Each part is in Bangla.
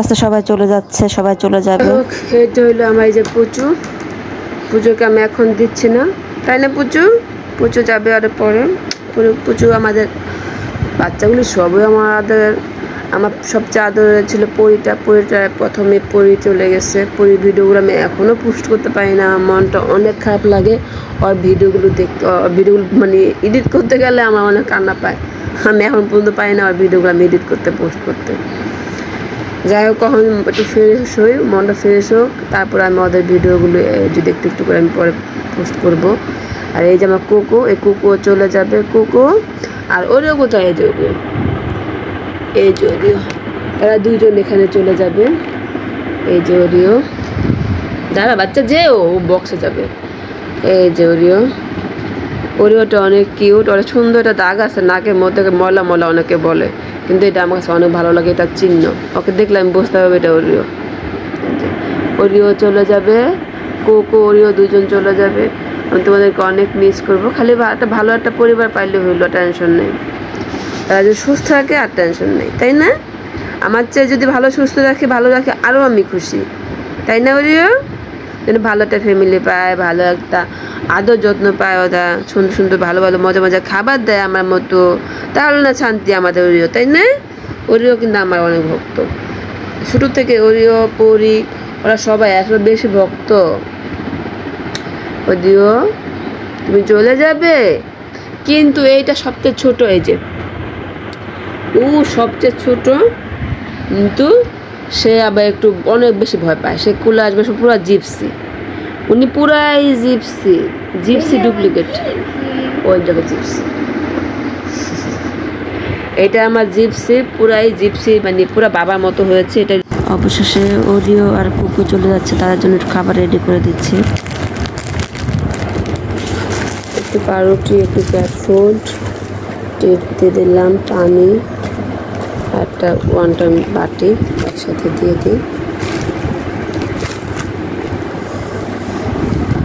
আস্তে সবাই চলে যাচ্ছে, সবাই চলে যাবে। এটা হইলো আমার এই যে পুচু, পুজোকে আমি এখন দিচ্ছি না, তাই না পুচু? পুচু যাবে আর পরে পুচু আমাদের বাচ্চাগুলি সবই আমার সবচেয়ে আদরের ছিল পরিটা প্রথমে পরি চলে গেছে। পরি ভিডিওগুলো আমি এখনও পোস্ট করতে পারি না, মনটা অনেক খারাপ লাগে। ওর ভিডিওগুলো দেখতে, ভিডিওগুলো মানে এডিট করতে গেলে আমার অনেক কান্না পায়। আমি এখন পর্যন্ত পাই না ওর ভিডিওগুলো আমি এডিট করতে, পোস্ট করতে। যাই হোক, কখন একটু ফ্রেশ হই, মনটা ফ্রেশ হোক, তারপর আমি ওদের ভিডিওগুলো যদি একটু একটু করে আমি পরে পোস্ট করব। আর এই যে আমার কোকো, এই কোকো চলে যাবে, কোকো আর ওরিও কোথায়? এই যে ওরিও, এই যে ওরিও, এরা দুইজন এখানে চলে যাবে। এই যে ওরিও, দাঁড়া বাচ্চা, যে ও বক্সে যাবে। এই যে ওরিও, ওরিওটা অনেক কিউট, অনেক সুন্দর একটা দাগ আছে নাকের মধ্যে, ময়লা ময়লা অনেকে বলে, কিন্তু এটা আমার কাছে অনেক ভালো লাগে, এটা চিহ্ন। ওকে দেখলে আমি বুঝতে পারবো এটা ওরিও। ওরিও চলে যাবে, কোকো ওরিও দুজন চলে যাবে। আমি তোমাদেরকে অনেক মিস করবো। খালি একটা ভালো একটা পরিবার পাইলে হইলো, টেনশন নেই। তারা যদি সুস্থ থাকে আর টেনশন নেই, তাই না? আমার চেয়ে যদি ভালো সুস্থ রাখে, ভালো রাখে, আরও আমি খুশি, তাই না ওরিও? যেন ভালো একটা ফ্যামিলি পায়, ভালো একটা আদর যত্ন পায়, ওরা সুন্দর সুন্দর ভালো ভালো মজা মজা খাবার দেয় আমার মতো, তাহলে না শান্তি আমাদের ওরিও, তাই না? ওরিও কিন্তু আমার অনেক ভক্ত, ছোটো থেকে ওরিও পরি ওরা সবাই আসলে বেশি ভক্ত। ওরিও তুমি চলে যাবে, কিন্তু এইটা সবচেয়ে ছোট, এই যে ও সবচেয়ে ছোট, কিন্তু সে আবার একটু অনেক বেশি ভয় পায়। সে কুলে আসবে, সে পুরো জিপসি, উনি পুরাই জিপসি, জিপসি ডুপ্লিকেট। ওই দেখো জিপসি, এটা আমার জিপসি, পুরাই জিপসি, মানে পুরো বাবার মতো হয়েছে এটা। অবশেষে ওরিও আর কুকু চলে যাচ্ছে, তাদের জন্য একটু খাবার রেডি করে দিচ্ছি। একটু পাউরুটি, একটু ক্যাট ফুড দিয়ে দিলাম, পানি, একটা 1 টাইম বাটি একসাথে দিয়ে দিই।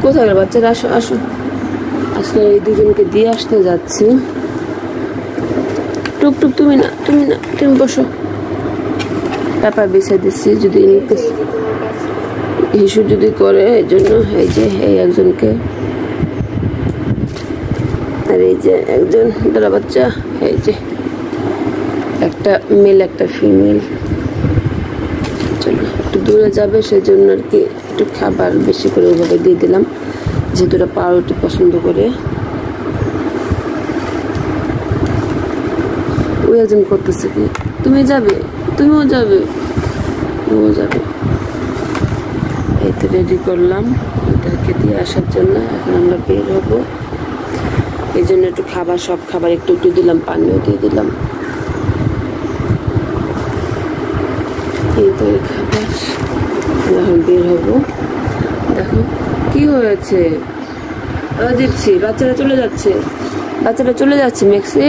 কোথায় গেল বাচ্চারা? আসো আসো, আসলে এই দুজনকে দিয়ে আসতে যাচ্ছি। টুকটুক তুমি না, তুমি না, তুমি বসো। পেপার বিছিয়ে দিচ্ছি, যদি ইস্যু যদি করে, এই জন্য। এই যে এই একজনকে, আর এই যে একজন দাঁড়া বাচ্চা, এই যে একটা মেল একটা ফিমেল। চলো একটু দূরে যাবে, সেই জন্য আর কি একটু খাবার বেশি করে ওইভাবে দিয়ে দিলাম, যেহেতু ওরা পাউরুটি পছন্দ করে। ওই একজন করতেছে কি, তুমি যাবে, তুমিও যাবে, ও যাবে। এই তো রেডি করলাম ওদেরকে দিয়ে আসার জন্য, এখন আমরা বের হবো। এই জন্য একটু খাবার, সব খাবার একটু একটু দিলাম, পানিও দিয়ে দিলাম। এই তো এই খাবার, এখন বের হবো। দেখো কি হয়েছে, জিপসি বাচ্চারা চলে যাচ্ছে, বাচ্চারা চলে যাচ্ছে, মেক্সি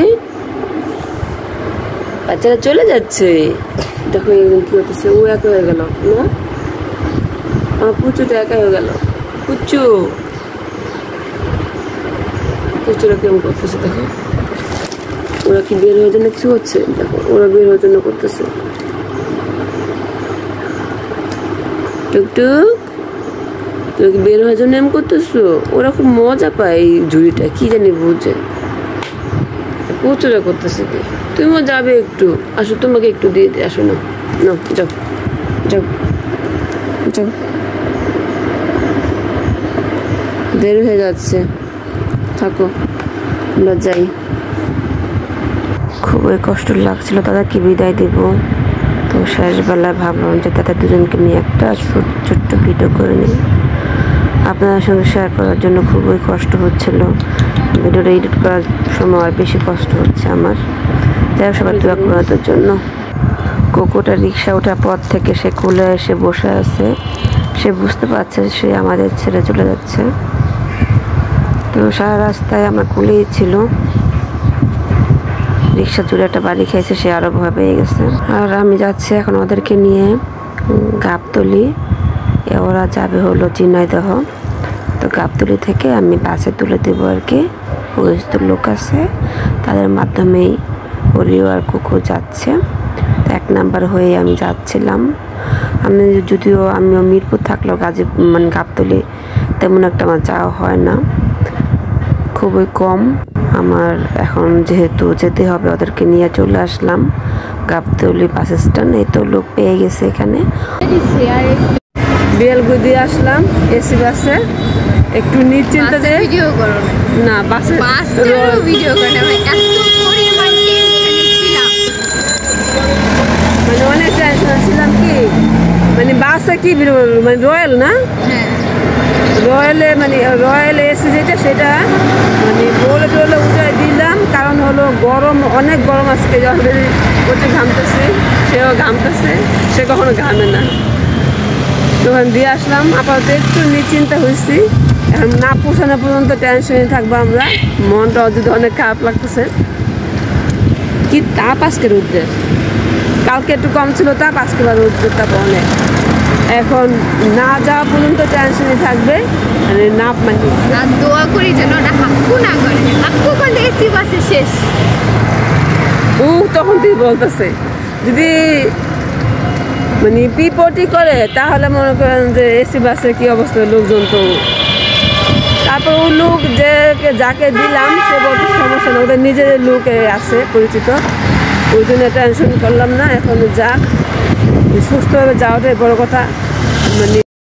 বাচ্চারা চলে যাচ্ছে। দেখো একদম কি হতেছে, ও একা হয়ে গেল না, আমার পুচুটা একা হয়ে গেল। পুচু, পুচুরা কেমন করতেছে দেখো, ওরা কি বের হওয়ার জন্য কিছু হচ্ছে? দেখো ওরা বের হওয়ার জন্য করতেছে। টুকটুক, তুমি কি বের হওয়ার জন্য এমন করতেছো? ওরা খুব মজা পায় এই ঝুড়িটা, কি জানি বুঝে। প্রচুরা করতেছে কি, তুমিও যাবে একটু, আসো তোমাকে একটু দিয়ে দিই, আসো না, না যাও যাও যাও, বের হয়ে যাচ্ছে, থাকো, আমরা যাই। খুবই কষ্ট লাগছিল তাদেরকে বিদায় দেব, তো শেষবেলায় ভাবলাম যে তাদের দুজনকে নিয়ে একটা ছোট্ট ভিডিও করে নিই, আপনাদের সঙ্গে শেয়ার করার জন্য। খুবই কষ্ট হচ্ছিল, ভিডিওটা এডিট করার সময় আর বেশি কষ্ট হচ্ছে আমার। যাই হোক, সবাই দোয়া করার জন্য। কোকোটা রিক্সা ওঠার পর থেকে সে কোলে এসে বসে আছে, সে বুঝতে পারছে সে আমাদের ছেড়ে চলে যাচ্ছে। তো সারা রাস্তায় আমার কোলেই ছিল, রিক্সা জুড়ে একটা বাড়ি খেয়েছে, সে আরও ভয় পেয়ে গেছে। আর আমি যাচ্ছি এখন ওদেরকে নিয়ে গাবতলী, ওরা যাবে হলো ঝিনাইদহ। তো গাবতলী থেকে আমি বাসে তুলে দেবো আর কি, পরিচিত লোক আছে, তাদের মাধ্যমেই ওরিও আর কুকু যাচ্ছে। 1 নাম্বার হয়ে আমি যাচ্ছিলাম। যদিও আমিও মিরপুর থাকলেও মানে গাবতলী তেমন একটা আমার যাওয়া হয় না, খুবই কম। আমার এখন যেহেতু যেতে হবে, ওদেরকে নিয়ে চলে আসলাম গাবতলী বাস স্ট্যান্ড। এই তো লোক পেয়ে গেছে এখানে। বেলগুড়ি দিয়ে আসলাম এসি বাসে, একটু নিশ্চিন্তে যে ভিডিও করো না বাসে ভিডিও করে না, এত পরিমাণ টেনশনে ছিলাম, মানে অনেক টেনশন ছিলাম। কি মানে বাসে কি মানে রয়্যাল না, হ্যাঁ রয়্যালে মানে রয়্যাল এসি যেটা সেটা মানে বলে টলে উঠাই দিলাম। কারণ হলো গরম, অনেক গরম আজকে, অলরেডি প্রচুর ঘামতেছে, সেও ঘামতেছে, সে কখনো ঘামে না। তখন দিয়ে আসলাম, আপাতত একটু নিশ্চিন্তা হয়েছি। এখন না পৌঁছানো পর্যন্ত টেনশনে থাকবো আমরা, মনটা যদি অনেক খারাপ লাগতেছে। কি তাপ আজকে রোদ্রের, কালকে একটু কম ছিল তাপ, আজকে বা রোদ্রের তাপ অনেক। এখন না যাওয়া পর্যন্ত টেনশনে থাকবে, মানে না মানে আর দোয়া করি যেন ওটা হাক্কু না করে, হাক্কু করলে এসি বাসে শেষ। তখন তুই বলতেছে যদি মানে পিপটি করে তাহলে মনে করেন যে এসি বাসে কি অবস্থা, লোকজন তো। তারপর ওই লোক যাকে দিলাম সে বলতে সমস্যা না, ওদের নিজেদের লোক আছে পরিচিত, ওই জন্য টেনশন করলাম না। এখন যাক, সুস্থভাবে যাওয়াটাই বড় কথা। মানে